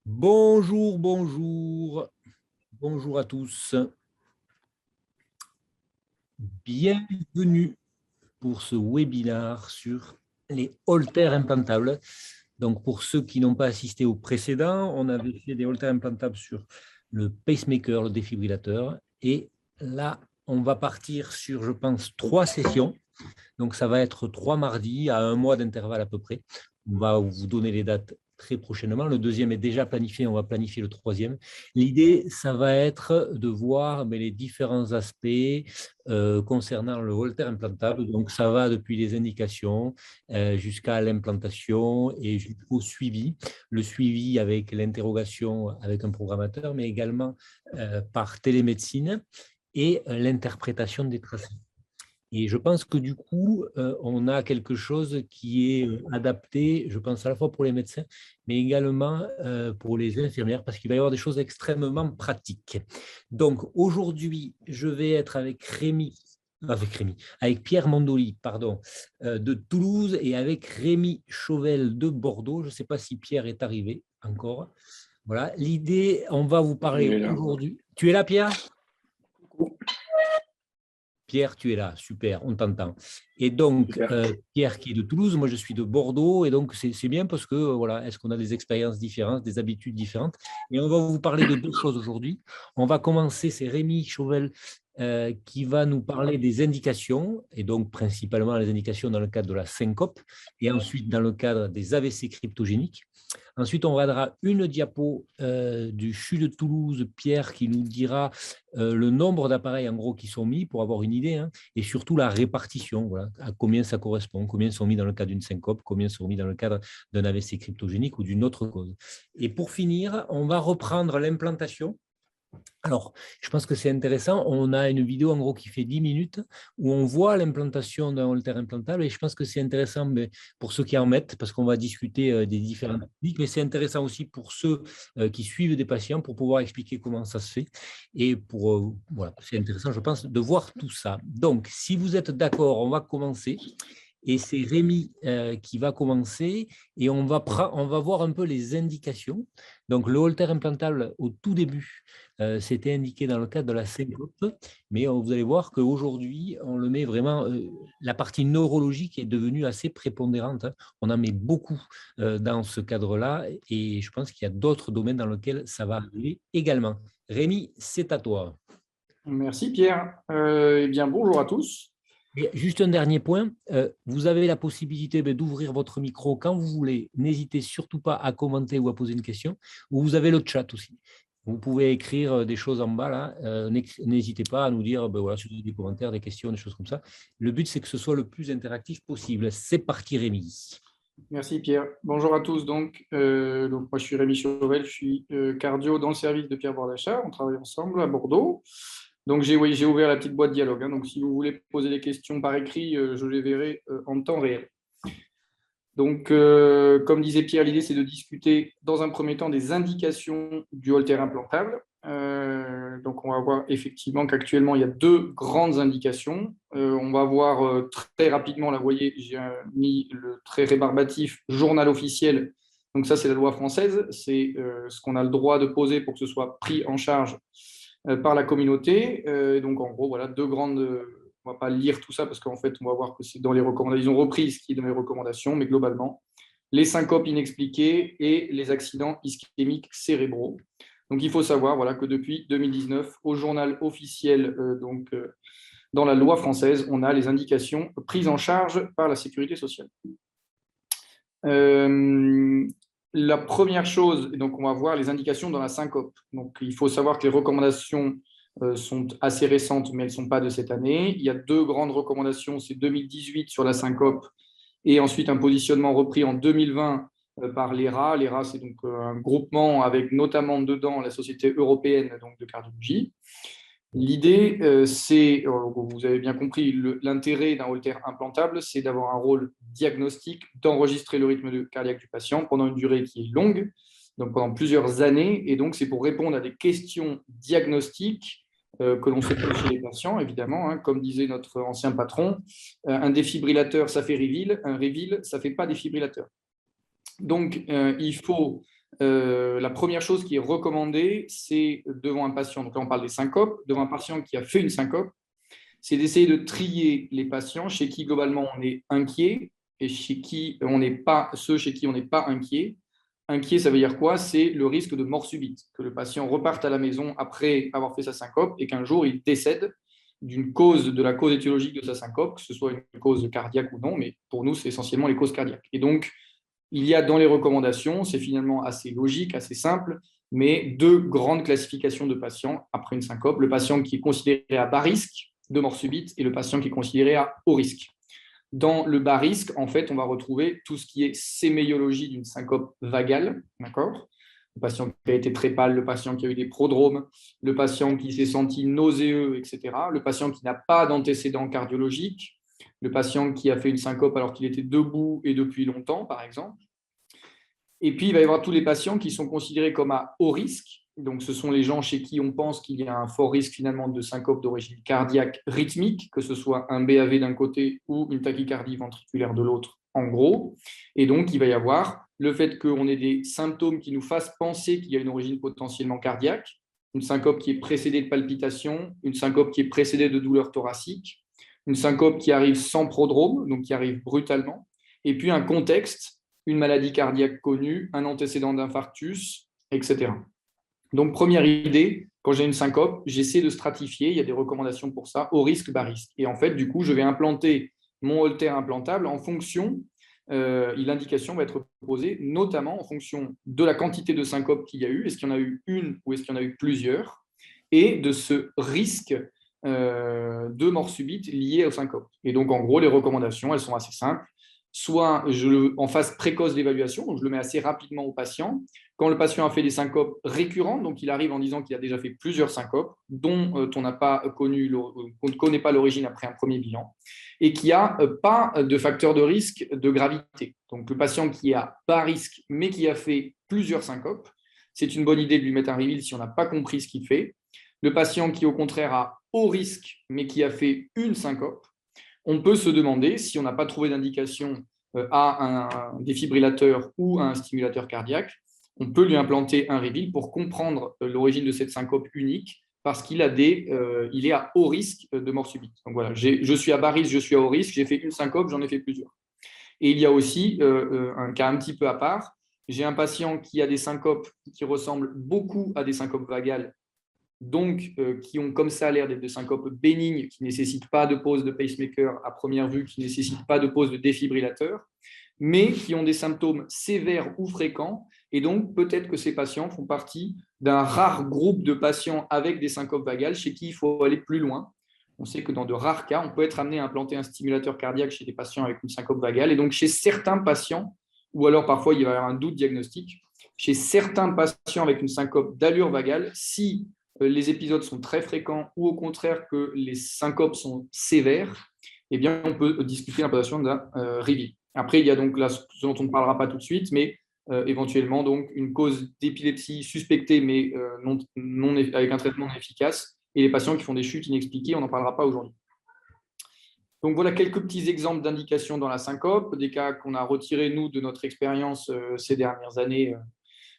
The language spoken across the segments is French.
Bonjour, bonjour, bonjour à tous. Bienvenue pour ce webinaire sur les haltères implantables. Donc, pour ceux qui n'ont pas assisté au précédent, on avait fait des haltères implantables sur le pacemaker, le défibrillateur. Et là, on va partir sur, je pense, 3 sessions. Donc, ça va être 3 mardis à 1 mois d'intervalle à peu près. On va vous donner les dates très prochainement. Le deuxième est déjà planifié, on va planifier le troisième. L'idée, ça va être de voir les différents aspects concernant le holter implantable. Donc, ça va depuis les indications jusqu'à l'implantation et jusqu'au suivi. Le suivi avec l'interrogation avec un programmateur, mais également par télémédecine et l'interprétation des tracés. Et je pense que du coup, on a quelque chose qui est adapté, je pense à la fois pour les médecins, mais également pour les infirmières, parce qu'il va y avoir des choses extrêmement pratiques. Donc aujourd'hui, je vais être avec Pierre Mondoli, pardon, de Toulouse, et avec Rémi Chauvel de Bordeaux. Je ne sais pas si Pierre est arrivé encore. Voilà, l'idée, on va vous parler aujourd'hui. Tu es là, Pierre ? Pierre, tu es là, super, on t'entend. Et donc, Pierre qui est de Toulouse, moi je suis de Bordeaux, et donc c'est bien parce que, voilà, est-ce qu'on a des expériences différentes, des habitudes différentes? Et on va vous parler de 2 choses aujourd'hui. On va commencer, c'est Rémi Chauvel qui va nous parler des indications, et donc principalement les indications dans le cadre de la syncope, et ensuite dans le cadre des AVC cryptogéniques. Ensuite, on regardera une diapo du CHU de Toulouse, Pierre, qui nous dira le nombre d'appareils en gros qui sont mis pour avoir une idée, hein, et surtout la répartition, voilà, à combien ça correspond, combien sont mis dans le cadre d'une syncope, combien sont mis dans le cadre d'un AVC cryptogénique ou d'une autre cause. Et pour finir, on va reprendre l'implantation. Alors, je pense que c'est intéressant. On a une vidéo en gros qui fait 10 minutes où on voit l'implantation d'un holter implantable et je pense que c'est intéressant pour ceux qui en mettent parce qu'on va discuter des différentes techniques, mais c'est intéressant aussi pour ceux qui suivent des patients pour pouvoir expliquer comment ça se fait. Et voilà, c'est intéressant, je pense, de voir tout ça. Donc, si vous êtes d'accord, on va commencer. Et c'est Rémi qui va commencer et on va voir un peu les indications. Donc, le holter implantable, au tout début, c'était indiqué dans le cadre de la syncope, mais vous allez voir qu'aujourd'hui, on le met vraiment, la partie neurologique est devenue assez prépondérante, hein. On en met beaucoup dans ce cadre-là et je pense qu'il y a d'autres domaines dans lesquels ça va arriver également. Rémi, c'est à toi. Merci Pierre. Eh bien, bonjour à tous. Et juste un dernier point, vous avez la possibilité d'ouvrir votre micro quand vous voulez. N'hésitez surtout pas à commenter ou à poser une question. Ou vous avez le chat aussi. Vous pouvez écrire des choses en bas là. N'hésitez pas à nous dire voilà, si vous avez des commentaires, des questions, des choses comme ça. Le but, c'est que ce soit le plus interactif possible. C'est parti, Rémi. Merci Pierre. Bonjour à tous. Donc moi, je suis Rémi Chauvel, je suis cardio dans le service de Pierre Bordachat. On travaille ensemble à Bordeaux. Donc j'ai ouvert la petite boîte dialogue, hein. Donc si vous voulez poser des questions par écrit, je les verrai en temps réel. Donc, comme disait Pierre, l'idée c'est de discuter dans un premier temps des indications du holter implantable. Donc, on va voir effectivement qu'actuellement il y a 2 grandes indications. On va voir très rapidement, là vous voyez, j'ai mis le très rébarbatif journal officiel. Donc, ça c'est la loi française, c'est ce qu'on a le droit de poser pour que ce soit pris en charge par la communauté. Donc, en gros, voilà 2 grandes. On ne va pas lire tout ça parce qu'en fait, on va voir que c'est dans les recommandations. Ils ont repris ce qui est dans les recommandations, mais globalement, les syncopes inexpliquées et les accidents ischémiques cérébraux. Donc, il faut savoir voilà, que depuis 2019, au journal officiel, dans la loi française, on a les indications prises en charge par la sécurité sociale. La première chose, donc on va voir les indications dans la syncope. Donc, il faut savoir que les recommandations sont assez récentes, mais elles ne sont pas de cette année. Il y a 2 grandes recommandations, c'est 2018 sur la syncope et ensuite un positionnement repris en 2020 par l'ERA. L'ERA, c'est donc un groupement avec notamment dedans la Société européenne donc, de cardiologie. L'idée, c'est, vous avez bien compris, l'intérêt d'un holter implantable, c'est d'avoir un rôle diagnostique, d'enregistrer le rythme cardiaque du patient pendant une durée qui est longue, donc pendant plusieurs années, et donc c'est pour répondre à des questions diagnostiques que l'on se pose chez les patients, évidemment, hein, comme disait notre ancien patron, un défibrillateur, ça fait reveal, un reveal, ça ne fait pas défibrillateur. Donc, il faut la première chose qui est recommandée, c'est devant un patient, donc là on parle des syncopes, devant un patient qui a fait une syncope, c'est d'essayer de trier les patients chez qui globalement on est inquiet et chez qui on n'est pas, ceux chez qui on n'est pas inquiet. Inquiet, ça veut dire quoi? C'est le risque de mort subite, que le patient reparte à la maison après avoir fait sa syncope et qu'un jour il décède de la cause étiologique de sa syncope, que ce soit une cause cardiaque ou non, mais pour nous, c'est essentiellement les causes cardiaques. Et donc, il y a dans les recommandations, c'est finalement assez logique, assez simple, mais deux grandes classifications de patients après une syncope. Le patient qui est considéré à bas risque de mort subite et le patient qui est considéré à haut risque. Dans le bas risque, en fait, on va retrouver tout ce qui est séméiologie d'une syncope vagale, d'accord? Le patient qui a été très pâle, le patient qui a eu des prodromes, le patient qui s'est senti nauséeux, etc. Le patient qui n'a pas d'antécédent cardiologique, le patient qui a fait une syncope alors qu'il était debout et depuis longtemps, par exemple. Et puis, il va y avoir tous les patients qui sont considérés comme à haut risque. Donc, ce sont les gens chez qui on pense qu'il y a un fort risque finalement de syncope d'origine cardiaque rythmique, que ce soit un BAV d'un côté ou une tachycardie ventriculaire de l'autre, en gros. Et donc, il va y avoir le fait qu'on ait des symptômes qui nous fassent penser qu'il y a une origine potentiellement cardiaque, une syncope qui est précédée de palpitations, une syncope qui est précédée de douleurs thoraciques, une syncope qui arrive sans prodrome, donc qui arrive brutalement, et puis un contexte, une maladie cardiaque connue, un antécédent d'infarctus, etc. Donc, première idée, quand j'ai une syncope, j'essaie de stratifier, il y a des recommandations pour ça, haut risque, bas risque. Et en fait, du coup, je vais implanter mon Holter implantable en fonction, l'indication va être posée notamment en fonction de la quantité de syncope qu'il y a eu, est-ce qu'il y en a eu une ou est-ce qu'il y en a eu plusieurs, et de ce risque de mort subite lié aux syncopes. Et donc, en gros, les recommandations, elles sont assez simples. Soit en phase précoce d'évaluation, donc je le mets assez rapidement au patient. Quand le patient a fait des syncopes récurrentes, donc il arrive en disant qu'il a déjà fait plusieurs syncopes, dont on ne connaît pas l'origine après un premier bilan, et qui n'a pas de facteur de risque de gravité. Donc le patient qui est à bas risque, mais qui a fait plusieurs syncopes, c'est une bonne idée de lui mettre un reveal si on n'a pas compris ce qu'il fait. Le patient qui, au contraire, a haut risque, mais qui a fait une syncope, on peut se demander, si on n'a pas trouvé d'indication à un défibrillateur ou à un stimulateur cardiaque, on peut lui implanter un reveal pour comprendre l'origine de cette syncope unique parce qu'il il est à haut risque de mort subite. Donc voilà, je suis à bas risque, je suis à haut risque, j'ai fait une syncope, j'en ai fait plusieurs. Et il y a aussi un cas un petit peu à part. J'ai un patient qui a des syncopes qui ressemblent beaucoup à des syncopes vagales, donc qui ont comme ça l'air d'être des syncopes bénignes, qui ne nécessitent pas de pose de pacemaker à première vue, qui ne nécessitent pas de pose de défibrillateur, mais qui ont des symptômes sévères ou fréquents. Et donc, peut-être que ces patients font partie d'un rare groupe de patients avec des syncopes vagales chez qui il faut aller plus loin. On sait que dans de rares cas, on peut être amené à implanter un stimulateur cardiaque chez des patients avec une syncope vagale. Et donc, chez certains patients, ou alors parfois il va y avoir un doute diagnostique, chez certains patients avec une syncope d'allure vagale, si les épisodes sont très fréquents ou au contraire que les syncopes sont sévères, eh bien, on peut discuter l'implantation d'un reveal. Après, il y a donc là ce dont on ne parlera pas tout de suite, mais éventuellement donc une cause d'épilepsie suspectée, mais avec un traitement non efficace, et les patients qui font des chutes inexpliquées, on n'en parlera pas aujourd'hui. Donc voilà quelques petits exemples d'indications dans la syncope, des cas qu'on a retirés, nous, de notre expérience ces dernières années.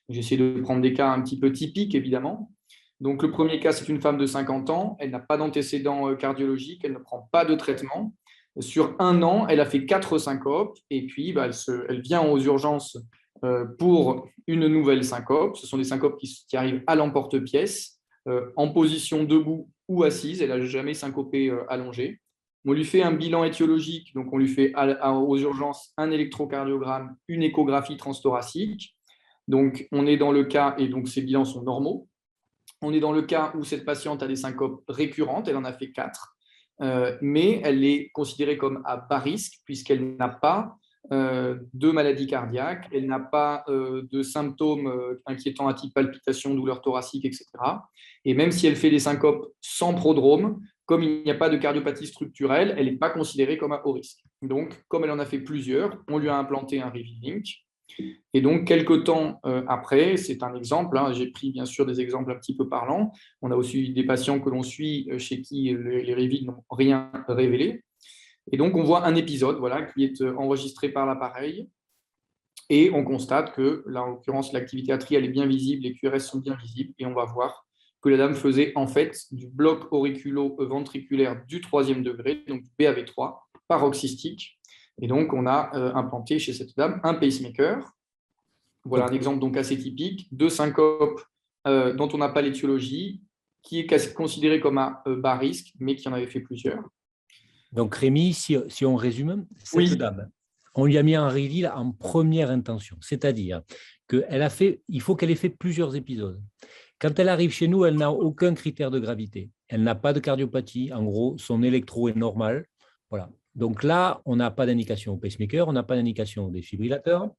J'essaie de prendre des cas un petit peu typiques, évidemment. Donc, le premier cas, c'est une femme de 50 ans. Elle n'a pas d'antécédent cardiologique. Elle ne prend pas de traitement. Sur 1 an, elle a fait 4 syncopes. Et puis, elle vient aux urgences pour une nouvelle syncope. Ce sont des syncopes qui arrivent à l'emporte-pièce, en position debout ou assise. Elle n'a jamais syncopé allongée. On lui fait un bilan étiologique. Donc, on lui fait aux urgences un électrocardiogramme, une échographie transthoracique. Donc, on est dans le cas, et donc ces bilans sont normaux. On est dans le cas où cette patiente a des syncopes récurrentes, elle en a fait 4, mais elle est considérée comme à bas risque puisqu'elle n'a pas de maladie cardiaque, elle n'a pas de symptômes inquiétants à type palpitation, douleur thoracique, etc. Et même si elle fait des syncopes sans prodrome, comme il n'y a pas de cardiopathie structurelle, elle n'est pas considérée comme à haut risque. Donc, comme elle en a fait plusieurs, on lui a implanté un Reveal Link. Et donc, quelques temps après, c'est un exemple, hein, j'ai pris bien sûr des exemples un petit peu parlants. On a aussi des patients que l'on suit chez qui les reveals n'ont rien révélé. Et donc, on voit un épisode voilà, qui est enregistré par l'appareil. Et on constate que, là, en l'occurrence, l'activité atriale est bien visible, les QRS sont bien visibles, et on va voir que la dame faisait en fait du bloc auriculo-ventriculaire du 3e degré, donc du BAV3, paroxystique. Et donc, on a implanté chez cette dame un pacemaker. Voilà un exemple donc assez typique de syncope dont on n'a pas l'étiologie, qui est considéré comme à bas risque, mais qui en avait fait plusieurs. Donc Rémi, si on résume, cette Oui. dame, on lui a mis un reveal en première intention, c'est-à-dire il faut qu'elle ait fait plusieurs épisodes. Quand elle arrive chez nous, elle n'a aucun critère de gravité. Elle n'a pas de cardiopathie. En gros, son électro est normal. Voilà. Donc là, on n'a pas d'indication au pacemaker, on n'a pas d'indication au défibrillateur.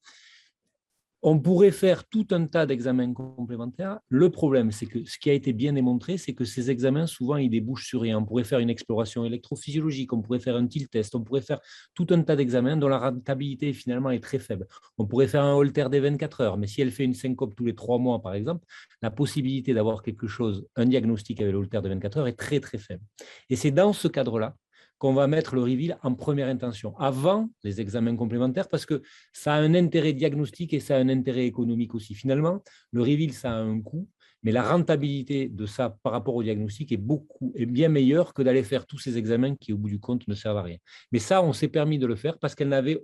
On pourrait faire tout un tas d'examens complémentaires. Le problème, c'est que ce qui a été bien démontré, c'est que ces examens, souvent, ils débouchent sur rien. On pourrait faire une exploration électrophysiologique, on pourrait faire un tilt test, on pourrait faire tout un tas d'examens dont la rentabilité, finalement, est très faible. On pourrait faire un Holter des 24 heures, mais si elle fait une syncope tous les 3 mois, par exemple, la possibilité d'avoir quelque chose, un diagnostic avec le Holter des 24 heures est très, très faible. Et c'est dans ce cadre-là qu'on va mettre le reveal en première intention, avant les examens complémentaires, parce que ça a un intérêt diagnostique et ça a un intérêt économique aussi. Finalement, le reveal, ça a un coût, mais la rentabilité de ça par rapport au diagnostic est bien meilleure que d'aller faire tous ces examens qui, au bout du compte, ne servent à rien. Mais ça, on s'est permis de le faire parce qu'elle n'avait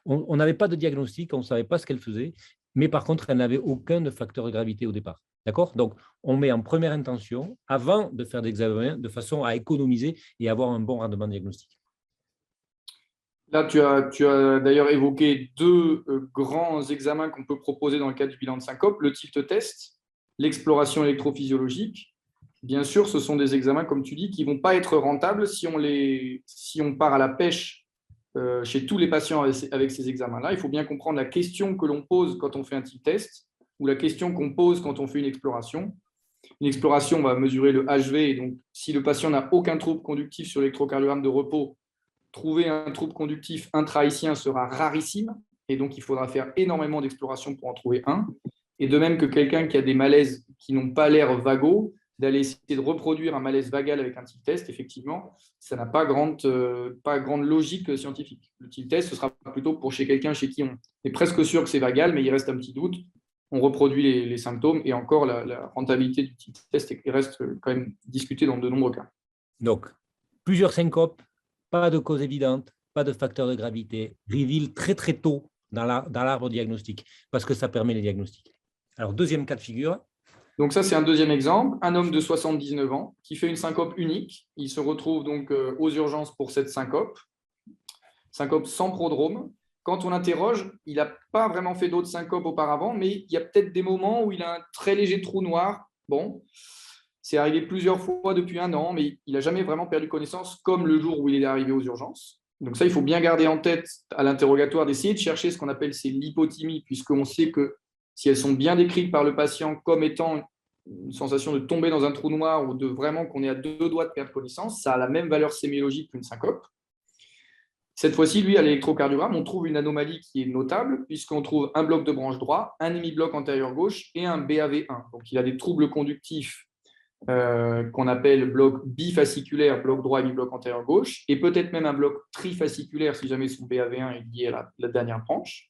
on n'avait pas de diagnostic, on ne savait pas ce qu'elle faisait, mais par contre, elle n'avait aucun facteur de gravité au départ. D'accord? Donc, on met en première intention, avant de faire des examens, de façon à économiser et avoir un bon rendement diagnostique. Là, tu as d'ailleurs évoqué deux grands examens qu'on peut proposer dans le cadre du bilan de syncope, le tilt test, l'exploration électrophysiologique. Bien sûr, ce sont des examens, comme tu dis, qui ne vont pas être rentables si on part à la pêche chez tous les patients avec ces examens-là. Il faut bien comprendre la question que l'on pose quand on fait un tilt test ou la question qu'on pose quand on fait une exploration. Une exploration, on va mesurer le HV. Et donc, si le patient n'a aucun trouble conductif sur l'électrocardiogramme de repos, trouver un trouble conductif intra-haïtien sera rarissime. Et donc, il faudra faire énormément d'exploration pour en trouver un. Et de même que quelqu'un qui a des malaises qui n'ont pas l'air vagaux, d'aller essayer de reproduire un malaise vagal avec un tilt test, effectivement, ça n'a pas grande logique scientifique. Le tilt test, ce sera plutôt pour chez quelqu'un chez qui on est presque sûr que c'est vagal, mais il reste un petit doute. On reproduit les symptômes et encore la rentabilité du tilt test reste quand même discutée dans de nombreux cas. Donc, plusieurs syncopes, pas de cause évidente, pas de facteur de gravité, reveal très très tôt dans l'arbre diagnostique, parce que ça permet les diagnostics. Alors, deuxième cas de figure. Donc ça, c'est un deuxième exemple. Un homme de 79 ans qui fait une syncope unique. Il se retrouve donc aux urgences pour cette syncope sans prodrome. Quand on l'interroge, il n'a pas vraiment fait d'autres syncopes auparavant, mais il y a peut-être des moments où il a un très léger trou noir. Bon, c'est arrivé plusieurs fois depuis 1 an, mais il n'a jamais vraiment perdu connaissance comme le jour où il est arrivé aux urgences. Donc ça, il faut bien garder en tête à l'interrogatoire d'essayer de chercher ce qu'on appelle ces lipothymies, puisqu'on sait que si elles sont bien décrites par le patient comme étant une sensation de tomber dans un trou noir ou de vraiment qu'on est à 2 doigts de perdre connaissance, ça a la même valeur sémiologique qu'une syncope. Cette fois-ci, lui, à l'électrocardiogramme, on trouve une anomalie qui est notable, puisqu'on trouve un bloc de branche droit, un hémibloc antérieur gauche et un BAV1. Donc, il a des troubles conductifs qu'on appelle bloc bifasciculaire, bloc droit, hémibloc antérieur gauche, et peut-être même un bloc trifasciculaire si jamais son BAV1 est lié à la dernière branche.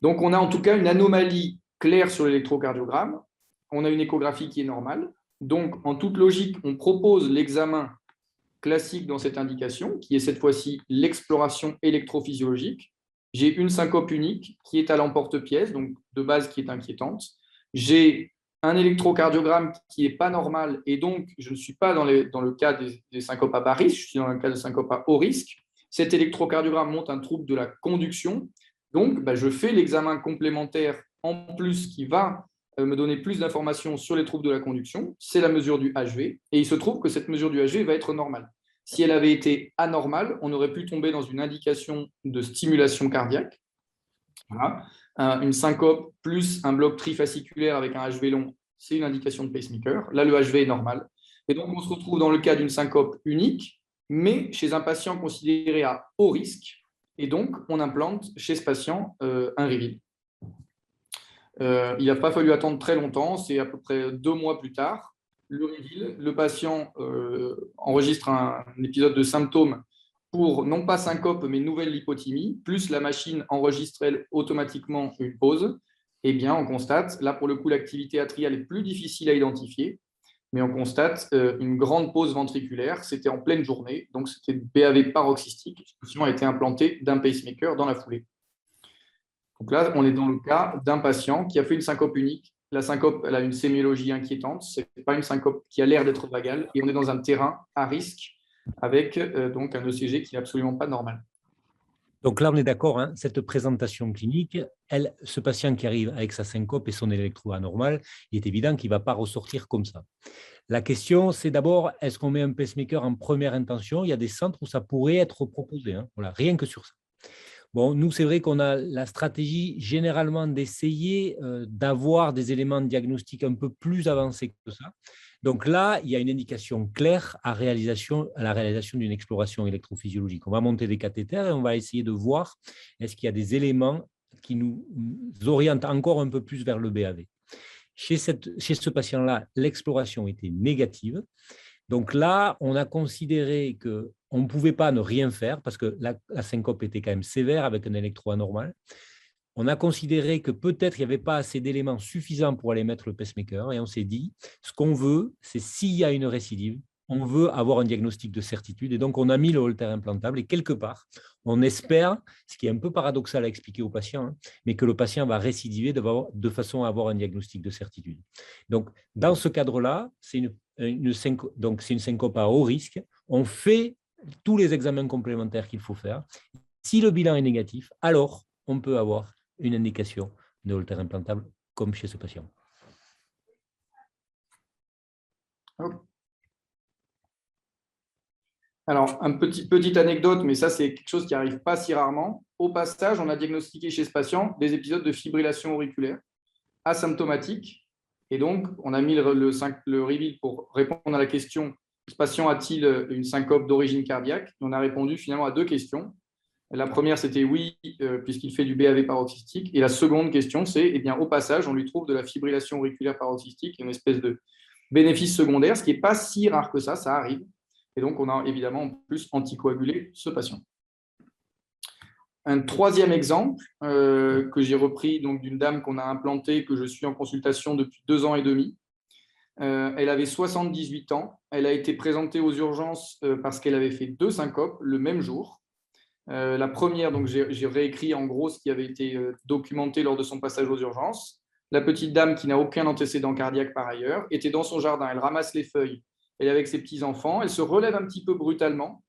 Donc, on a en tout cas une anomalie claire sur l'électrocardiogramme. On a une échographie qui est normale. Donc, en toute logique, on propose l'examen classique dans cette indication, qui est cette fois-ci l'exploration électrophysiologique. J'ai une syncope unique qui est à l'emporte-pièce, donc de base qui est inquiétante. J'ai un électrocardiogramme qui n'est pas normal, et donc je ne suis pas dans le cas des syncopes à bas risque, je suis dans le cas de syncope à haut risque. Cet électrocardiogramme montre un trouble de la conduction, donc je fais l'examen complémentaire en plus qui va me donner plus d'informations sur les troubles de la conduction, c'est la mesure du HV, et il se trouve que cette mesure du HV va être normale. Si elle avait été anormale, on aurait pu tomber dans une indication de stimulation cardiaque. Voilà. Une syncope plus un bloc trifasciculaire avec un HV long, c'est une indication de pacemaker. Là, le HV est normal. Et donc, on se retrouve dans le cas d'une syncope unique, mais chez un patient considéré à haut risque. Et donc, on implante chez ce patient un reveal. Il n'a pas fallu attendre très longtemps, c'est à peu près 2 mois plus tard. Le reveal, le patient enregistre un épisode de symptômes pour non pas syncope, mais nouvelle lipothymie, plus la machine enregistre elle, automatiquement une pause, eh bien, on constate, là pour le coup, l'activité atriale est plus difficile à identifier, mais on constate une grande pause ventriculaire. C'était en pleine journée, donc c'était BAV paroxystique. L'expulsion a été implantée d'un pacemaker dans la foulée. Donc là, on est dans le cas d'un patient qui a fait une syncope unique. La syncope, elle a une sémiologie inquiétante. Ce n'est pas une syncope qui a l'air d'être vagale. Et on est dans un terrain à risque avec donc un ECG qui n'est absolument pas normal. Donc là, on est d'accord, hein, cette présentation clinique, ce patient qui arrive avec sa syncope et son électro anormal, il est évident qu'il ne va pas ressortir comme ça. La question, c'est d'abord, est-ce qu'on met un pacemaker en première intention? Il y a des centres où ça pourrait être proposé, hein, voilà, rien que sur ça. Bon, nous, c'est vrai qu'on a la stratégie généralement d'essayer d'avoir des éléments de diagnostic un peu plus avancés que ça. Donc là, il y a une indication claire à la réalisation d'une exploration électrophysiologique. On va monter des cathéters et on va essayer de voir est-ce qu'il y a des éléments qui nous orientent encore un peu plus vers le BAV. Chez ce patient-là, l'exploration était négative. Donc là, on a considéré qu'on ne pouvait pas ne rien faire parce que la syncope était quand même sévère avec un électro anormal. On a considéré que peut-être il n'y avait pas assez d'éléments suffisants pour aller mettre le pacemaker et on s'est dit, ce qu'on veut, c'est s'il y a une récidive, on veut avoir un diagnostic de certitude et donc on a mis le Holter implantable et quelque part, on espère, ce qui est un peu paradoxal à expliquer au patient, hein, mais que le patient va récidiver de façon à avoir un diagnostic de certitude. Donc, dans ce cadre-là, c'est une syncope à haut risque. On fait tous les examens complémentaires qu'il faut faire. Si le bilan est négatif, alors on peut avoir une indication de Holter implantable comme chez ce patient. Alors, petite anecdote, mais ça, c'est quelque chose qui n'arrive pas si rarement. Au passage, on a diagnostiqué chez ce patient des épisodes de fibrillation auriculaire asymptomatiques. Et donc, on a mis le reveal pour répondre à la question, ce patient a-t-il une syncope d'origine cardiaque? On a répondu finalement à deux questions. La première, c'était oui, puisqu'il fait du BAV paroxystique. Et la seconde question, c'est, eh bien, au passage, on lui trouve de la fibrillation auriculaire paroxystique, une espèce de bénéfice secondaire, ce qui n'est pas si rare que ça arrive. Et donc, on a évidemment en plus anticoagulé ce patient. Un troisième exemple que j'ai repris d'une dame qu'on a implantée, que je suis en consultation depuis 2 ans et demi. Elle avait 78 ans. Elle a été présentée aux urgences parce qu'elle avait fait 2 syncopes le même jour. La première, donc j'ai réécrit en gros ce qui avait été documenté lors de son passage aux urgences. La petite dame qui n'a aucun antécédent cardiaque par ailleurs était dans son jardin. Elle ramasse les feuilles. Elle est avec ses petits-enfants. Elle se relève un petit peu brutalement.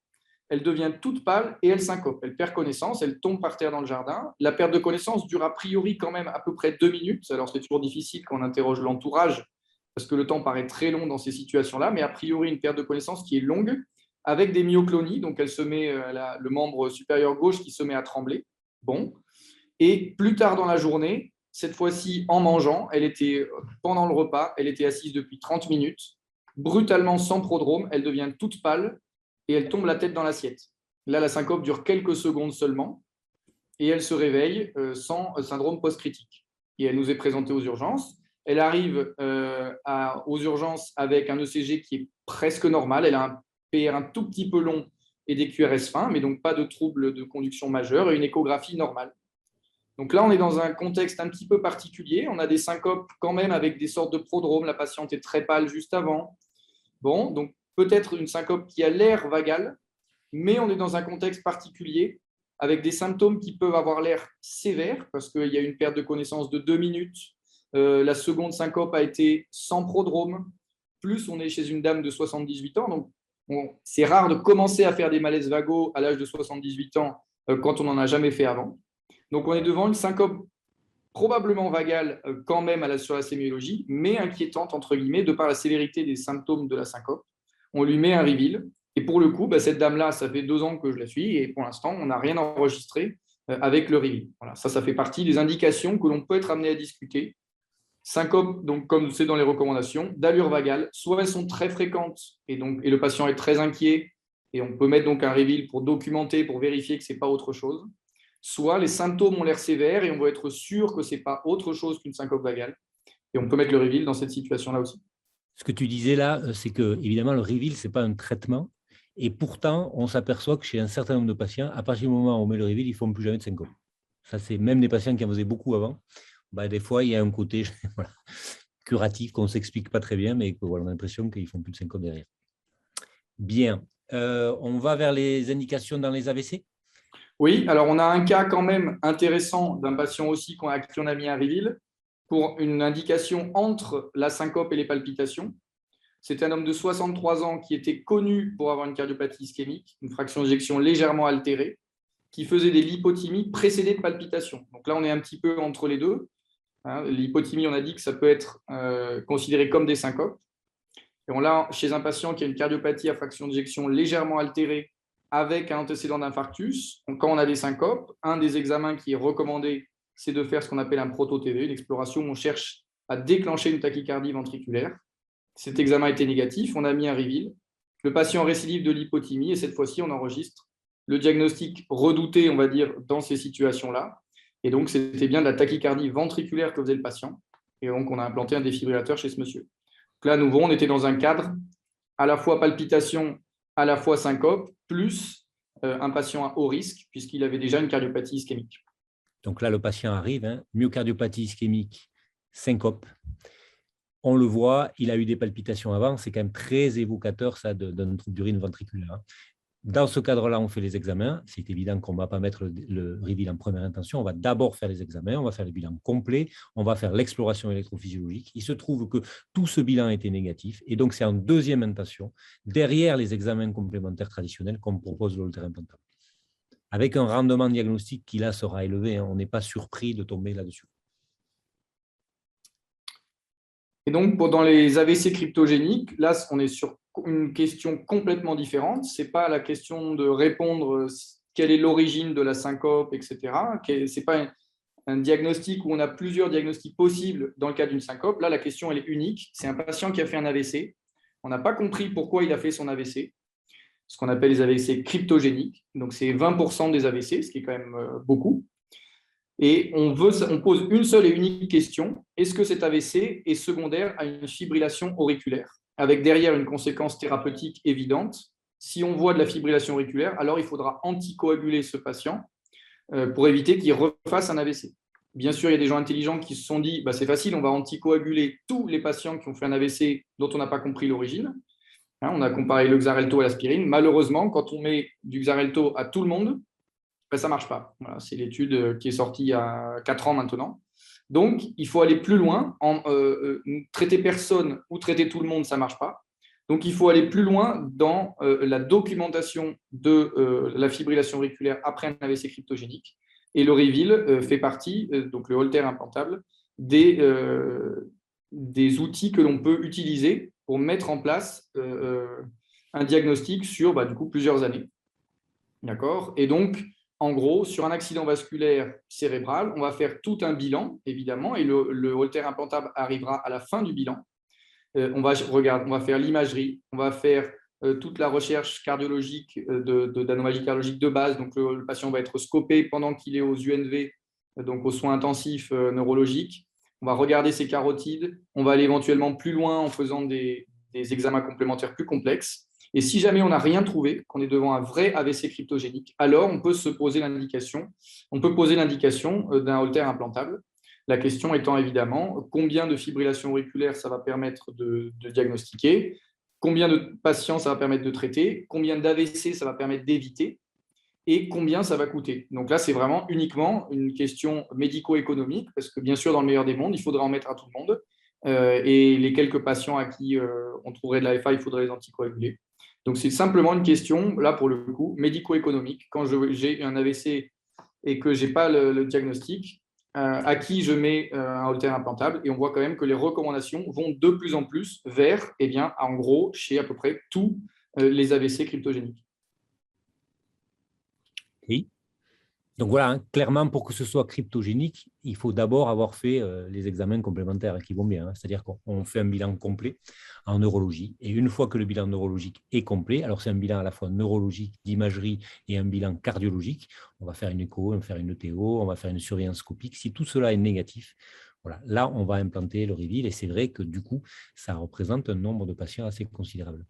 Elle devient toute pâle et elle syncope. Elle perd connaissance. Elle tombe par terre dans le jardin. La perte de connaissance dure a priori quand même à peu près 2 minutes. Alors c'est toujours difficile quand on interroge l'entourage parce que le temps paraît très long dans ces situations-là. Mais a priori, une perte de connaissance qui est longue, avec des myoclonies, donc elle se met, le membre supérieur gauche qui se met à trembler. Bon. Et plus tard dans la journée, cette fois-ci en mangeant, elle était pendant le repas, elle était assise depuis 30 minutes, brutalement sans prodrome, elle devient toute pâle et elle tombe la tête dans l'assiette. Là, la syncope dure quelques secondes seulement et elle se réveille sans syndrome post-critique. Et elle nous est présentée aux urgences. Elle arrive aux urgences avec un ECG qui est presque normal. Elle a un PR un tout petit peu long et des QRS fins, mais donc pas de troubles de conduction majeurs et une échographie normale. Donc là, on est dans un contexte un petit peu particulier. On a des syncopes quand même avec des sortes de prodromes. La patiente est très pâle juste avant. Bon, donc peut-être une syncope qui a l'air vagale, mais on est dans un contexte particulier avec des symptômes qui peuvent avoir l'air sévères parce qu'il y a une perte de connaissance de 2 minutes. La seconde syncope a été sans prodrome. Plus on est chez une dame de 78 ans. Donc, c'est rare de commencer à faire des malaises vagaux à l'âge de 78 ans quand on n'en a jamais fait avant. Donc, on est devant une syncope probablement vagale quand même sur la sémiologie, mais inquiétante, entre guillemets, de par la sévérité des symptômes de la syncope. On lui met un reveal. Et pour le coup, cette dame-là, ça fait 2 ans que je la suis et pour l'instant, on n'a rien enregistré avec le reveal. Voilà, ça fait partie des indications que l'on peut être amené à discuter. Syncope, donc comme c'est dans les recommandations, d'allure vagale, soit elles sont très fréquentes et le patient est très inquiet et on peut mettre donc un reveal pour documenter, pour vérifier que ce n'est pas autre chose. Soit les symptômes ont l'air sévères et on va être sûr que ce n'est pas autre chose qu'une syncope vagale. Et on peut mettre le reveal dans cette situation-là aussi. Ce que tu disais là, c'est que évidemment le reveal, ce n'est pas un traitement Et pourtant, on s'aperçoit que chez un certain nombre de patients, à partir du moment où on met le Reveal, ils ne font plus jamais de syncope. Ça, c'est même des patients qui en faisaient beaucoup avant. Des fois, il y a un côté voilà, curatif qu'on ne s'explique pas très bien, mais voilà, on a l'impression qu'ils ne font plus de syncope derrière. Bien. On va vers les indications dans les AVC. Oui, alors on a un cas quand même intéressant d'un patient aussi à qui on a mis un Reveal pour une indication entre la syncope et les palpitations. C'est un homme de 63 ans qui était connu pour avoir une cardiopathie ischémique, une fraction d'éjection légèrement altérée, qui faisait des lipothymies précédées de palpitations. Donc là, on est un petit peu entre les deux. L'hypothymie, on a dit que ça peut être considéré comme des syncopes. Et on l'a chez un patient qui a une cardiopathie à fraction d'éjection légèrement altérée avec un antécédent d'infarctus. Quand on a des syncopes, un des examens qui est recommandé, c'est de faire ce qu'on appelle un proto-TV, une exploration où on cherche à déclencher une tachycardie ventriculaire. Cet examen était négatif, on a mis un Reveal. Le patient récidive de l'hypothymie et cette fois-ci, on enregistre le diagnostic redouté, on va dire, dans ces situations-là. Et donc, c'était bien de la tachycardie ventriculaire que faisait le patient. Et donc, on a implanté un défibrillateur chez ce monsieur. Donc là, à nouveau, on était dans un cadre à la fois palpitation, à la fois syncope, plus un patient à haut risque, puisqu'il avait déjà une cardiopathie ischémique. Donc là, le patient arrive, myocardiopathie ischémique, syncope. On le voit, il a eu des palpitations avant, c'est quand même très évocateur ça d'un trouble d'urine ventriculaire. Dans ce cadre-là, on fait les examens. C'est évident qu'on ne va pas mettre le Reveal en première intention. On va d'abord faire les examens, on va faire le bilan complet, on va faire l'exploration électrophysiologique. Il se trouve que tout ce bilan était négatif et donc c'est en deuxième intention, derrière les examens complémentaires traditionnels, qu'on propose le Holter implantable. Avec un rendement diagnostique qui là sera élevé, on n'est pas surpris de tomber là-dessus. Et donc, dans les AVC cryptogéniques, là, on est sur une question complètement différente. Ce n'est pas la question de répondre quelle est l'origine de la syncope, etc. Ce n'est pas un diagnostic où on a plusieurs diagnostics possibles dans le cas d'une syncope. Là, la question, elle est unique. C'est un patient qui a fait un AVC. On n'a pas compris pourquoi il a fait son AVC, ce qu'on appelle les AVC cryptogéniques. Donc, c'est 20% des AVC, ce qui est quand même beaucoup. Et on pose une seule et unique question. Est-ce que cet AVC est secondaire à une fibrillation auriculaire, avec derrière une conséquence thérapeutique évidente? Si on voit de la fibrillation auriculaire, alors il faudra anticoaguler ce patient pour éviter qu'il refasse un AVC. Bien sûr, il y a des gens intelligents qui se sont dit c'est facile, on va anticoaguler tous les patients qui ont fait un AVC dont on n'a pas compris l'origine. On a comparé le Xarelto à l'aspirine. Malheureusement, quand on met du Xarelto à tout le monde, ça ne marche pas. Voilà, c'est l'étude qui est sortie il y a 4 ans maintenant. Donc, il faut aller plus loin. Traiter personne ou traiter tout le monde, ça ne marche pas. Donc, il faut aller plus loin dans la documentation de la fibrillation auriculaire après un AVC cryptogénique. Et le Reveal fait partie, donc le Holter implantable, des outils que l'on peut utiliser pour mettre en place un diagnostic sur du coup, plusieurs années. D'accord ? Et donc, en gros, sur un accident vasculaire cérébral, on va faire tout un bilan, évidemment, et le Holter implantable arrivera à la fin du bilan. On va faire l'imagerie, on va faire toute la recherche cardiologique d'anomalie cardiologique de base. Donc, le patient va être scopé pendant qu'il est aux UNV, donc aux soins intensifs neurologiques. On va regarder ses carotides. On va aller éventuellement plus loin en faisant des examens complémentaires plus complexes. Et si jamais on n'a rien trouvé, qu'on est devant un vrai AVC cryptogénique, alors on peut poser l'indication d'un Holter implantable. La question étant évidemment combien de fibrillation auriculaire ça va permettre de diagnostiquer, combien de patients ça va permettre de traiter, combien d'AVC ça va permettre d'éviter et combien ça va coûter. Donc là, c'est vraiment uniquement une question médico-économique parce que bien sûr, dans le meilleur des mondes, il faudra en mettre à tout le monde. Et les quelques patients à qui on trouverait de la FA, il faudrait les anticoaguler. Donc, c'est simplement une question, là, pour le coup, médico-économique. Quand j'ai un AVC et que je n'ai pas le diagnostic, à qui je mets un Holter implantable. Et on voit quand même que les recommandations vont de plus en plus vers, en gros, chez à peu près tous les AVC cryptogéniques. Oui. Donc voilà, clairement, pour que ce soit cryptogénique, il faut d'abord avoir fait les examens complémentaires qui vont bien. C'est-à-dire qu'on fait un bilan complet en neurologie. Et une fois que le bilan neurologique est complet, alors c'est un bilan à la fois neurologique, d'imagerie et un bilan cardiologique. On va faire une écho, on va faire une ETO, on va faire une surveillance scopique. Si tout cela est négatif, voilà, là, on va implanter le Reveal. Et c'est vrai que du coup, ça représente un nombre de patients assez considérable.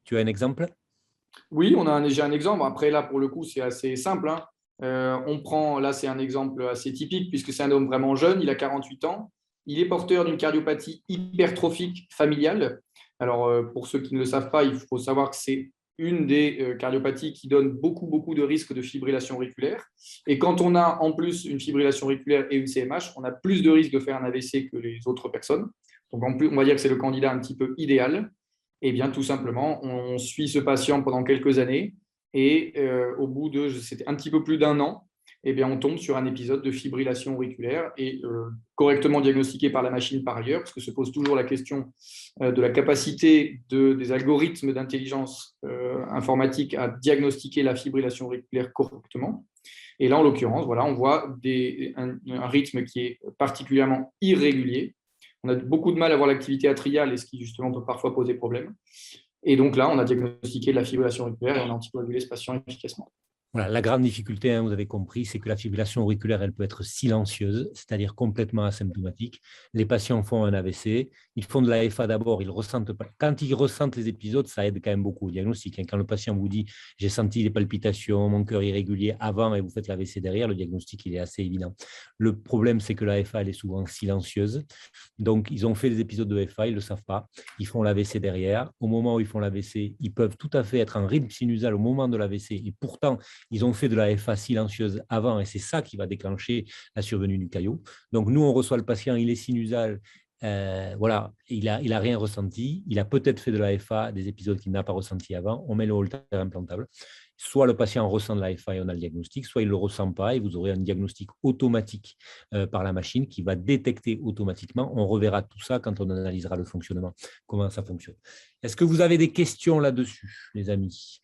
Tu as un exemple? Oui, j'ai un exemple. Après, là, pour le coup, c'est assez simple, hein. Là, c'est un exemple assez typique puisque c'est un homme vraiment jeune, il a 48 ans. Il est porteur d'une cardiopathie hypertrophique familiale. Alors, pour ceux qui ne le savent pas, il faut savoir que c'est une des cardiopathies qui donne beaucoup, beaucoup de risques de fibrillation auriculaire. Et quand on a en plus une fibrillation auriculaire et une CMH, on a plus de risques de faire un AVC que les autres personnes. Donc, en plus, on va dire que c'est le candidat un petit peu idéal. Eh bien, tout simplement, on suit ce patient pendant quelques années et au bout de, c'était un petit peu plus d'un an, eh bien, on tombe sur un épisode de fibrillation auriculaire et correctement diagnostiqué par la machine par ailleurs, parce que se pose toujours la question de la capacité des algorithmes d'intelligence informatique à diagnostiquer la fibrillation auriculaire correctement. Et là, en l'occurrence, voilà, on voit un rythme qui est particulièrement irrégulier. On a beaucoup de mal à voir l'activité atriale, et ce qui justement peut parfois poser problème. Et donc là, on a diagnostiqué de la fibrillation auriculaire et on a anticoagulé ce patient efficacement. Voilà, la grande difficulté, hein, vous avez compris, c'est que la fibrillation auriculaire, elle peut être silencieuse, c'est-à-dire complètement asymptomatique. Les patients font un AVC, ils font de l'AFA d'abord, ils ressentent pas. Quand ils ressentent les épisodes, ça aide quand même beaucoup au diagnostic. Quand le patient vous dit « j'ai senti des palpitations, mon cœur irrégulier avant » et vous faites l'AVC derrière, le diagnostic, il est assez évident. Le problème, c'est que l'AFA, elle est souvent silencieuse. Donc, ils ont fait des épisodes de FA, ils ne le savent pas. Ils font l'AVC derrière. Au moment où ils font l'AVC, ils peuvent tout à fait être en rythme sinusal au moment de l'AVC. Et pourtant, ils ont fait de la FA silencieuse avant et c'est ça qui va déclencher la survenue du caillot. Donc, nous, on reçoit le patient, il est sinusal. Voilà, il n'a rien ressenti. Il a peut-être fait de la FA, des épisodes qu'il n'a pas ressenti avant. On met le Holter implantable. Soit le patient ressent de la FA et on a le diagnostic, soit il ne le ressent pas et vous aurez un diagnostic automatique par la machine qui va détecter automatiquement. On reverra tout ça quand on analysera le fonctionnement, comment ça fonctionne. Est-ce que vous avez des questions là-dessus, les amis?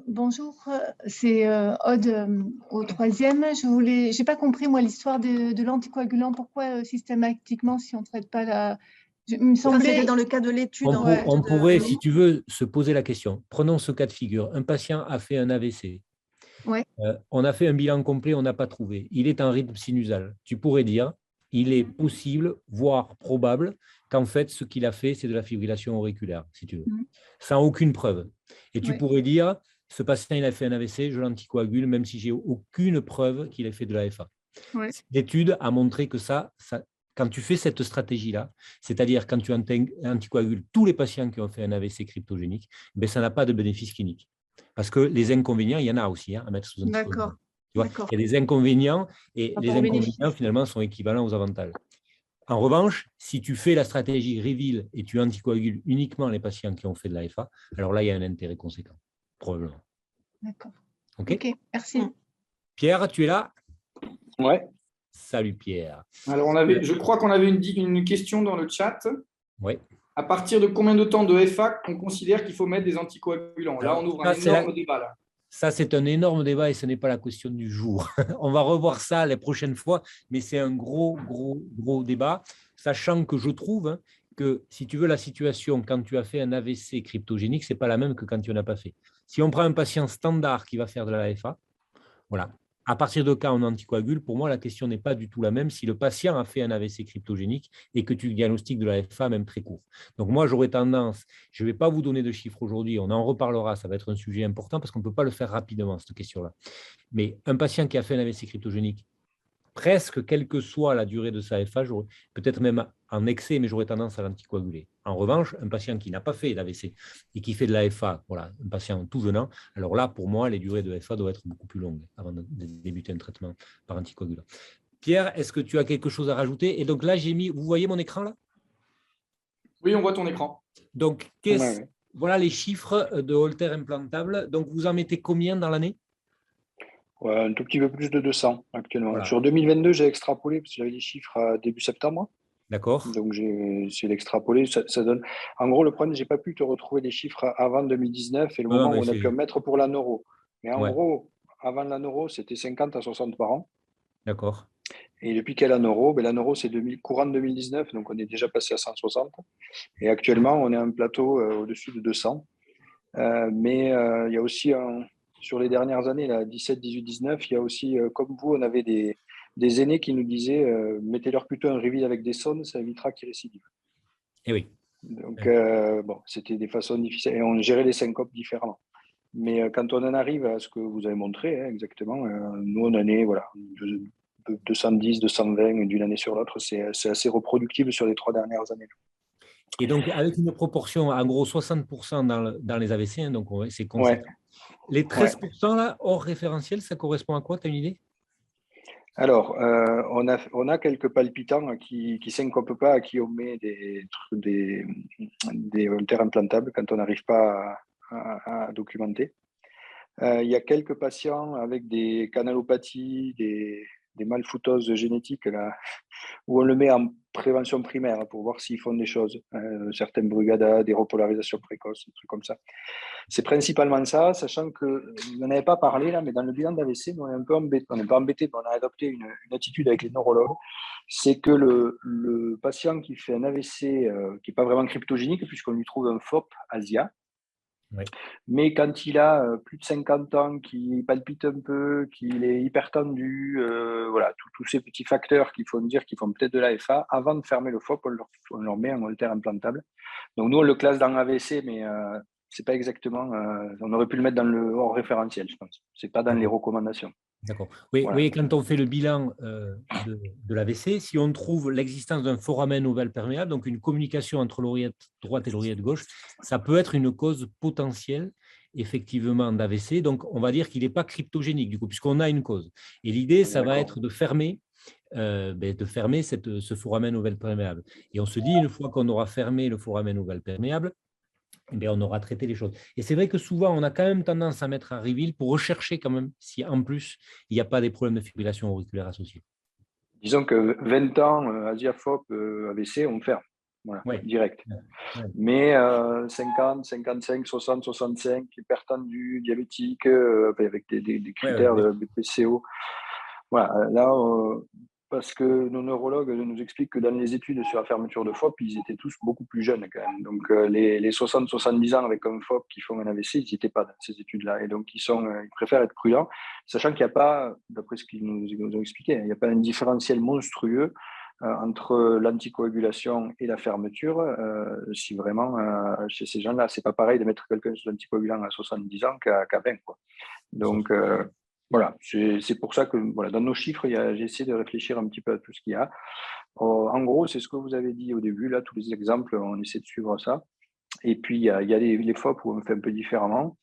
Bonjour, c'est Aude au troisième. Je n'ai pas compris, moi, l'histoire de l'anticoagulant. Pourquoi systématiquement, si on ne traite pas la... Il me semblait... dans le cas de l'étude. On pourrait, si tu veux, se poser la question. Prenons ce cas de figure. Un patient a fait un AVC. Ouais. On a fait un bilan complet, on n'a pas trouvé. Il est en rythme sinusal. Tu pourrais dire, il est possible, voire probable, qu'en fait, ce qu'il a fait, c'est de la fibrillation auriculaire, si tu veux, sans aucune preuve. Et tu pourrais dire, ce patient, il a fait un AVC, je l'anticoagule, même si j'ai aucune preuve qu'il ait fait de la FA. Ouais. L'étude a montré que ça, quand tu fais cette stratégie-là, c'est-à-dire quand tu anticoagules tous les patients qui ont fait un AVC cryptogénique, ben, ça n'a pas de bénéfice clinique. Parce que les inconvénients, il y en a aussi à mettre sous anticoagulant. D'accord. Tu vois, il y a des inconvénients et les inconvénients, finalement, sont équivalents aux avantages. En revanche, si tu fais la stratégie reveal et tu anticoagules uniquement les patients qui ont fait de la FA, alors là, il y a un intérêt conséquent, probablement. D'accord. OK, merci. Pierre, tu es là? Ouais. Salut Pierre. Alors, je crois qu'on avait une question dans le chat. Oui. À partir de combien de temps de FA on considère qu'il faut mettre des anticoagulants? Là, on ouvre un énorme débat. Là. Ça, c'est un énorme débat et ce n'est pas la question du jour. On va revoir ça les prochaines fois, mais c'est un gros débat, sachant que je trouve que, si tu veux, la situation, quand tu as fait un AVC cryptogénique, ce n'est pas la même que quand tu n'en as pas fait. Si on prend un patient standard qui va faire de la FA, voilà. À partir de cas on anticoagule, pour moi, la question n'est pas du tout la même si le patient a fait un AVC cryptogénique et que tu diagnostiques de la FA, même très court. Donc, moi, j'aurais tendance, je ne vais pas vous donner de chiffres aujourd'hui, on en reparlera, ça va être un sujet important parce qu'on ne peut pas le faire rapidement, cette question-là. Mais un patient qui a fait un AVC cryptogénique, presque quelle que soit la durée de sa FA, peut-être même en excès, mais j'aurais tendance à l'anticoaguler. En revanche, un patient qui n'a pas fait d'AVC et qui fait de la FA, voilà, un patient tout venant, alors là, pour moi, les durées de FA doivent être beaucoup plus longues avant de débuter un traitement par anticoagulant. Pierre, est-ce que tu as quelque chose à rajouter? Et donc là, j'ai mis, vous voyez mon écran là? Oui, on voit ton écran. Donc, voilà les chiffres de Holter implantable. Donc, vous en mettez combien dans l'année? Ouais, un tout petit peu plus de 200 actuellement. Voilà. Sur 2022, j'ai extrapolé parce que j'avais les chiffres à début septembre. D'accord. Donc, j'ai essayé d'extrapoler. Ça donne... En gros, le problème, je n'ai pas pu te retrouver les chiffres avant 2019 et le moment où on a pu en mettre pour la neuro. Mais en gros, avant la neuro, c'était 50 à 60 par an. D'accord. Et depuis qu'il y a la neuro, la neuro, c'est courant de 2019, donc on est déjà passé à 160. Et actuellement, on est à un plateau au-dessus de 200. Mais il y a aussi, sur les dernières années, là, 17, 18, 19, il y a aussi, comme vous, on avait des aînés qui nous disaient mettez-leur plutôt un reveal avec des sondes, ça évitera qu'ils récidivent. Eh oui. Donc, bon, c'était des façons difficiles et on gérait les syncopes différemment. Mais quand on en arrive à ce que vous avez montré, hein, exactement, nous, on en est voilà, 210, 220 d'une année sur l'autre. C'est assez reproductible sur les 3 dernières années. Et donc, avec une proportion, en gros, 60% dans les AVC, hein, donc c'est conséquent. Ouais. Les 13% là, hors référentiel, ça correspond à quoi? Tu as une idée? Alors, on a quelques palpitants qui ne syncopent pas, à qui on met des haltères implantables quand on n'arrive pas à documenter. Il y a quelques patients avec des canalopathies, des malfoutoses génétiques, là, où on le met en prévention primaire pour voir s'ils font des choses. Certaines brugada, des repolarisations précoces, des trucs comme ça. C'est principalement ça, sachant que, vous n'en avez pas parlé là, mais dans le bilan d'AVC, on est un peu embêté. On n'est pas embêté, mais on a adopté une attitude avec les neurologues. C'est que le patient qui fait un AVC, qui n'est pas vraiment cryptogénique, puisqu'on lui trouve un FOP Asia, Oui. mais quand il a plus de 50 ans, qu'il palpite un peu, qu'il est hypertendu, voilà, tous ces petits facteurs qui font dire qu'ils font peut-être de l'AFA, avant de fermer le FOP, on leur met un haltère implantable. Donc nous, on le classe dans AVC, mais c'est pas exactement. On aurait pu le mettre dans le hors référentiel, je pense. C'est pas dans les recommandations. D'accord. Oui, Voilà. oui, quand on fait le bilan de l'AVC, si on trouve l'existence d'un foramen ovale perméable, donc une communication entre l'oreillette droite et l'oreillette gauche, ça peut être une cause potentielle, effectivement, d'AVC. Donc, on va dire qu'il n'est pas cryptogénique, du coup, puisqu'on a une cause. Et l'idée, ça va être de fermer ce foramen ovale perméable. Et on se dit, une fois qu'on aura fermé le foramen ovale perméable, on aura traité les choses. Et c'est vrai que souvent, on a quand même tendance à mettre un reveal pour rechercher quand même si, en plus, il n'y a pas des problèmes de fibrillation auriculaire associés. Disons que 20 ans, Asia-FOP, AVC, on ferme. Voilà, Ouais. direct. Ouais. Mais 50, 55, 60, 65, hypertendu, diabétique, avec des critères de BPCO. Voilà, là, parce que nos neurologues nous expliquent que dans les études sur la fermeture de FOP, ils étaient tous beaucoup plus jeunes quand même. Donc, les 60-70 ans avec un FOP qui font un AVC, ils n'étaient pas dans ces études-là. Et donc, ils préfèrent être prudents, sachant qu'il n'y a pas, d'après ce qu'ils nous ont expliqué, il n'y a pas un différentiel monstrueux entre l'anticoagulation et la fermeture. Si vraiment, chez ces gens-là, ce n'est pas pareil de mettre quelqu'un sous l'anticoagulant à 70 ans qu'à 20. Quoi. Donc, voilà, c'est pour ça que voilà, dans nos chiffres, j'ai essayé de réfléchir un petit peu à tout ce qu'il y a. En gros, c'est ce que vous avez dit au début, là, tous les exemples, on essaie de suivre ça. Et puis, il y a les FOP où on fait un peu différemment.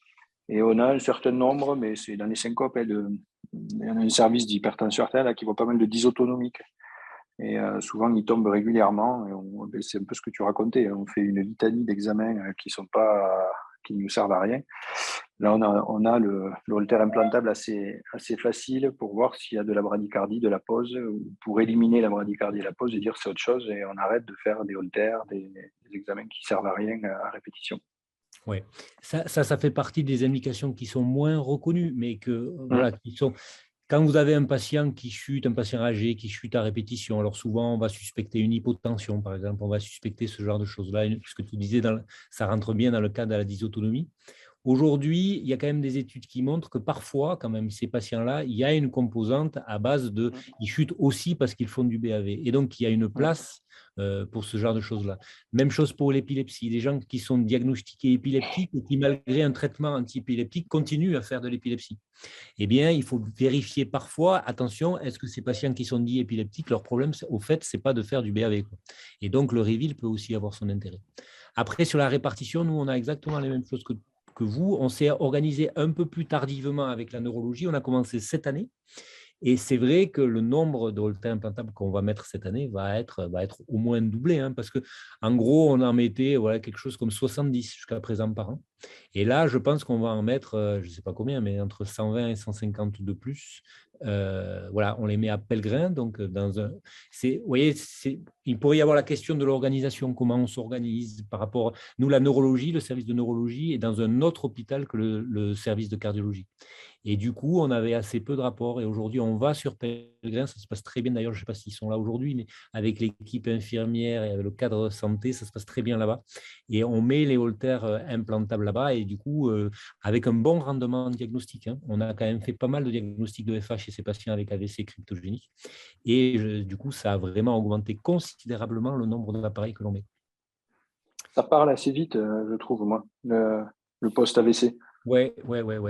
Et on a un certain nombre, mais c'est dans les syncopes, il y a un service d'hypertension artérielle qui voit pas mal de dysautonomiques. Et souvent, ils tombent régulièrement. Et c'est un peu ce que tu racontais. On fait une litanie d'examens qui ne nous servent à rien. Là, on a le haltère implantable assez facile pour voir s'il y a de la bradycardie, de la pause, ou pour éliminer la bradycardie et la pause et dire c'est autre chose et on arrête de faire des haltères, des examens qui ne servent à rien à répétition. Oui, ça fait partie des indications qui sont moins reconnues, mais voilà, qui sont. Quand vous avez un patient qui chute, un patient âgé qui chute à répétition, alors souvent on va suspecter une hypotension, par exemple, on va suspecter ce genre de choses-là, puisque tu disais, ça rentre bien dans le cadre de la dysautonomie. Aujourd'hui, il y a quand même des études qui montrent que parfois, quand même, ces patients-là, il y a une composante à base de… Ils chutent aussi parce qu'ils font du BAV. Et donc, il y a une place pour ce genre de choses-là. Même chose pour l'épilepsie. Les gens qui sont diagnostiqués épileptiques et qui, malgré un traitement anti-épileptique, continuent à faire de l'épilepsie. Eh bien, il faut vérifier parfois, attention, est-ce que ces patients qui sont dits épileptiques, leur problème, au fait, ce n'est pas de faire du BAV, quoi. Et donc, le reveal peut aussi avoir son intérêt. Après, sur la répartition, nous, on a exactement les mêmes choses que vous. On s'est organisé un peu plus tardivement avec la neurologie. On a commencé cette année. Et c'est vrai que le nombre de haltères implantables qu'on va mettre cette année va être au moins doublé, hein, parce qu'en gros, on en mettait quelque chose comme 70 jusqu'à présent par an. Et là, je pense qu'on va en mettre, je ne sais pas combien, mais entre 120 et 150 de plus. Voilà, on les met à Pellegrin. Donc, vous voyez, il pourrait y avoir la question de l'organisation, comment on s'organise par rapport… Nous, la neurologie, le service de neurologie est dans un autre hôpital que le service de cardiologie. Et du coup, on avait assez peu de rapports. Et aujourd'hui, on va sur Pellegrin. Ça se passe très bien. D'ailleurs, je ne sais pas s'ils sont là aujourd'hui, mais avec l'équipe infirmière et avec le cadre santé, ça se passe très bien là-bas. Et on met les haltères implantables là-bas. Et du coup, avec un bon rendement diagnostique, hein, on a quand même fait pas mal de diagnostics de FH chez ces patients avec AVC cryptogénique. Et du coup, ça a vraiment augmenté considérablement le nombre d'appareils que l'on met. Ça parle assez vite, je trouve, moi, le post-AVC. Ouais.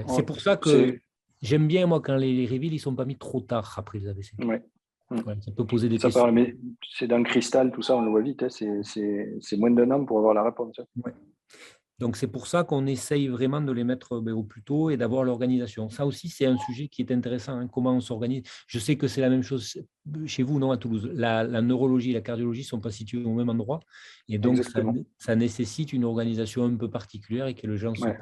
C'est pour ça que C'est j'aime bien, moi, quand les reveals, ils ne sont pas mis trop tard après les AVC. ouais. Ouais, ça peut poser des Ça questions. parle, mais c'est dans le cristal, tout ça, on le voit vite. Hein, c'est moins d'un an pour avoir la réponse. Hein. Ouais. Donc, c'est pour ça qu'on essaye vraiment de les mettre au plus tôt et d'avoir l'organisation. Ça aussi, c'est un sujet qui est intéressant, hein, comment on s'organise. Je sais que c'est la même chose chez vous, non, à Toulouse. La neurologie et la cardiologie ne sont pas situées au même endroit. Et donc, Exactement. ça nécessite une organisation un peu particulière et que les gens se Ouais.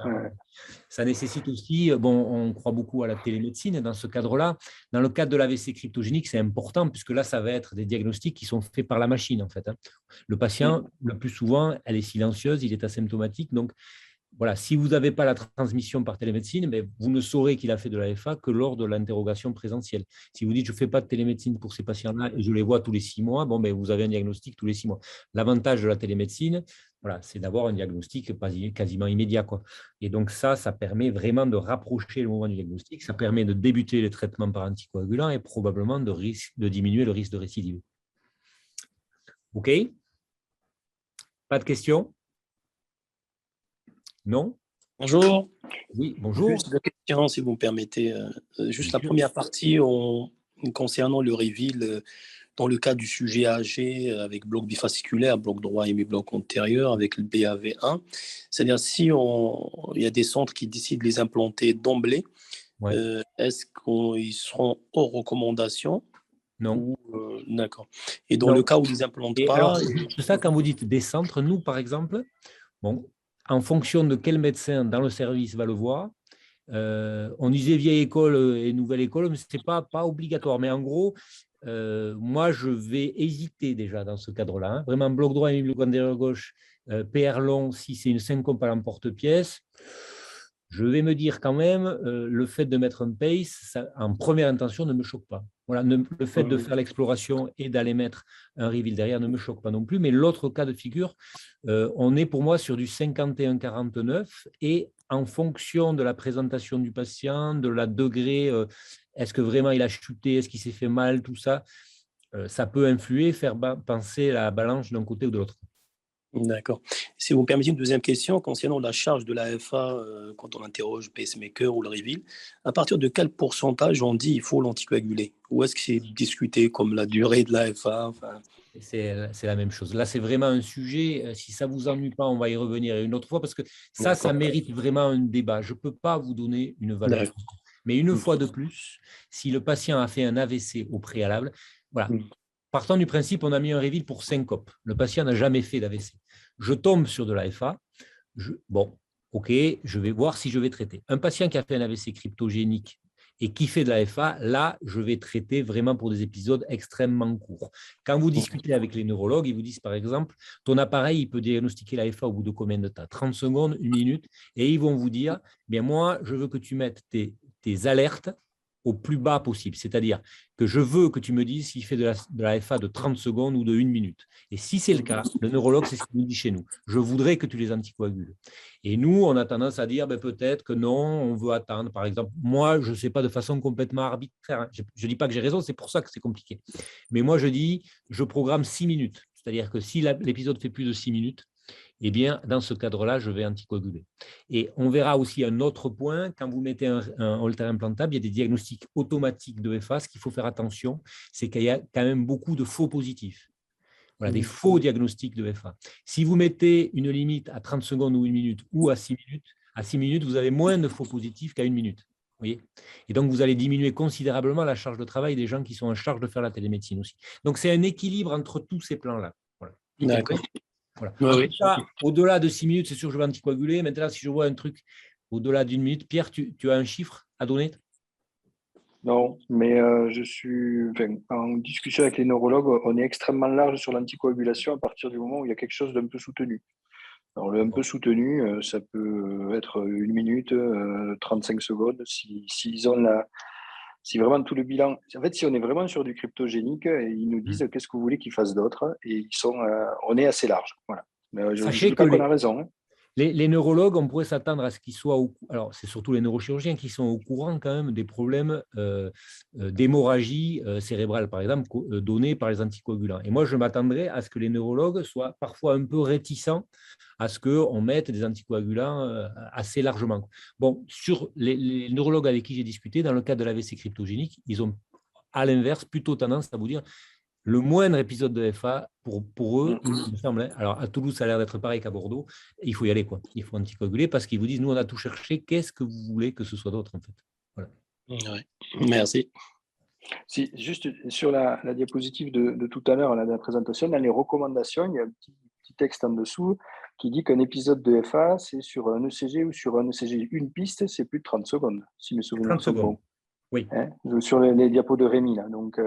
Ça nécessite aussi, on croit beaucoup à la télémédecine dans ce cadre-là. Dans le cadre de l'AVC cryptogénique, c'est important puisque là, ça va être des diagnostics qui sont faits par la machine, en fait. Hein. Le patient, le plus souvent, elle est silencieuse, il est asymptomatique. Donc, voilà, si vous n'avez pas la transmission par télémédecine, mais vous ne saurez qu'il a fait de l'AFA que lors de l'interrogation présentielle. Si vous dites je ne fais pas de télémédecine pour ces patients-là et je les vois tous les 6 mois, vous avez un diagnostic tous les 6 mois. L'avantage de la télémédecine, voilà, c'est d'avoir un diagnostic quasiment immédiat, quoi. Et donc ça permet vraiment de rapprocher le moment du diagnostic, ça permet de débuter les traitements par anticoagulants et probablement de diminuer le risque de récidive. OK? Pas de questions? Non? Bonjour. Oui, bonjour. Juste deux questions, si vous me permettez. Juste Bien la sûr. première partie concernant le reveal dans le cas du sujet âgé avec bloc bifasciculaire, bloc droit et bloc antérieur avec le BAV1. C'est-à-dire si il y a des centres qui décident de les implanter d'emblée, Ouais. est-ce qu'ils seront hors recommandation? Non. D'accord. Et dans Non. le cas où ils n'implantent Et pas, alors, c'est ça, quand vous dites des centres, nous, par exemple, en fonction de quel médecin dans le service va le voir, on disait vieille école et nouvelle école, mais ce n'est pas obligatoire. Mais en gros, moi, je vais hésiter déjà dans ce cadre-là. Hein. Vraiment, bloc droit et bloc antérieur gauche, PR long, si c'est une syncope à l'emporte-pièce, je vais me dire quand même, le fait de mettre un pace, ça, en première intention, ne me choque pas. Voilà, le fait de faire l'exploration et d'aller mettre un reveal derrière ne me choque pas non plus. Mais l'autre cas de figure, on est pour moi sur du 51-49 et en fonction de la présentation du patient, de la degré, est-ce que vraiment il a chuté, est-ce qu'il s'est fait mal, tout ça, ça peut influer, faire penser la balance d'un côté ou de l'autre. D'accord. Si vous me permettez une deuxième question concernant la charge de l'AFA quand on interroge le pacemaker ou le reveal, à partir de quel pourcentage on dit il faut l'anticoaguler? Ou est-ce que c'est discuté comme la durée de l'AFA? C'est la même chose. Là, c'est vraiment un sujet. Si ça ne vous ennuie pas, on va y revenir une autre fois parce que ça mérite vraiment un débat. Je ne peux pas vous donner une valeur. Mais une fois de plus, si le patient a fait un AVC au préalable, voilà. Partant du principe, on a mis un reveal pour syncope. Le patient n'a jamais fait d'AVC. Je tombe sur de l'AFA. OK, je vais voir si je vais traiter. Un patient qui a fait un AVC cryptogénique et qui fait de l'AFA, là, je vais traiter vraiment pour des épisodes extrêmement courts. Quand vous discutez avec les neurologues, ils vous disent, par exemple, ton appareil, il peut diagnostiquer l'AFA au bout de combien de temps? 30 secondes, 1 minute, et ils vont vous dire, bien moi, je veux que tu mettes tes alertes au plus bas possible. C'est-à-dire que je veux que tu me dises s'il fait de l'AFA de 30 secondes ou de 1 minute. Et si c'est le cas, le neurologue, c'est ce qu'il nous dit chez nous. Je voudrais que tu les anticoagules. Et nous, on a tendance à dire peut-être que non, on veut attendre. Par exemple, moi, je ne sais pas de façon complètement arbitraire. Hein. Je ne dis pas que j'ai raison, c'est pour ça que c'est compliqué. Mais moi, je dis, je programme 6 minutes. C'est-à-dire que si l'épisode fait plus de 6 minutes, eh bien, dans ce cadre-là, je vais anticoaguler. Et on verra aussi un autre point, quand vous mettez un holter implantable, il y a des diagnostics automatiques de FA. Ce qu'il faut faire attention, c'est qu'il y a quand même beaucoup de faux positifs. Voilà, des faux diagnostics de FA. Si vous mettez une limite à 30 secondes ou 1 minute ou à 6 minutes, vous avez moins de faux positifs qu'à 1 minute. Vous voyez, et donc, vous allez diminuer considérablement la charge de travail des gens qui sont en charge de faire la télémédecine aussi. Donc, c'est un équilibre entre tous ces plans-là. Voilà. D'accord. Voilà. Oui. Au-delà de 6 minutes, c'est sûr que je vais anticoaguler. Maintenant, si je vois un truc au-delà d'1 minute, Pierre, tu as un chiffre à donner? Non, mais je suis en discussion avec les neurologues, on est extrêmement large sur l'anticoagulation à partir du moment où il y a quelque chose d'un peu soutenu. Alors, le un peu soutenu, ça peut être 1 minute, 35 secondes, si vraiment tout le bilan. En fait, si on est vraiment sur du cryptogénique, ils nous disent qu'est-ce que vous voulez qu'ils fassent d'autre, et on est assez large. Voilà. Mais je ne dis pas qu'on a raison. Hein. Les neurologues, on pourrait s'attendre à ce qu'ils soient, alors c'est surtout les neurochirurgiens qui sont au courant quand même des problèmes d'hémorragie cérébrale, par exemple, donnés par les anticoagulants. Et moi, je m'attendrais à ce que les neurologues soient parfois un peu réticents à ce qu'on mette des anticoagulants assez largement. Bon, sur les neurologues avec qui j'ai discuté, dans le cas de l'AVC cryptogénique, ils ont à l'inverse plutôt tendance à vous dire le moindre épisode de FA, pour eux, il me semble, alors à Toulouse, ça a l'air d'être pareil qu'à Bordeaux, il faut y aller, quoi. Il faut anticoaguler parce qu'ils vous disent, nous, on a tout cherché, qu'est-ce que vous voulez que ce soit d'autre, en fait. Voilà. Ouais. Merci. Si, juste sur la diapositive de tout à l'heure, de la présentation, dans les recommandations, il y a un petit texte en dessous qui dit qu'un épisode de FA, c'est sur un ECG ou sur un ECG une piste, c'est plus de 30 secondes, si mes souvenirs sont bons. Oui. Hein, sur les diapos de Rémi, là. Donc,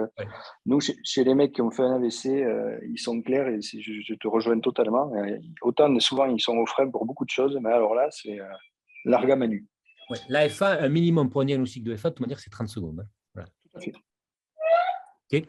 nous, chez les mecs qui ont fait un AVC, ils sont clairs et je te rejoins totalement. Autant, souvent, ils sont aux frais pour beaucoup de choses, mais alors là, c'est larga manu. Ouais. La FA, un minimum pour un diagnostic de FA, de toute manière, c'est 30 secondes. Hein. Voilà. Tout à fait. Okay.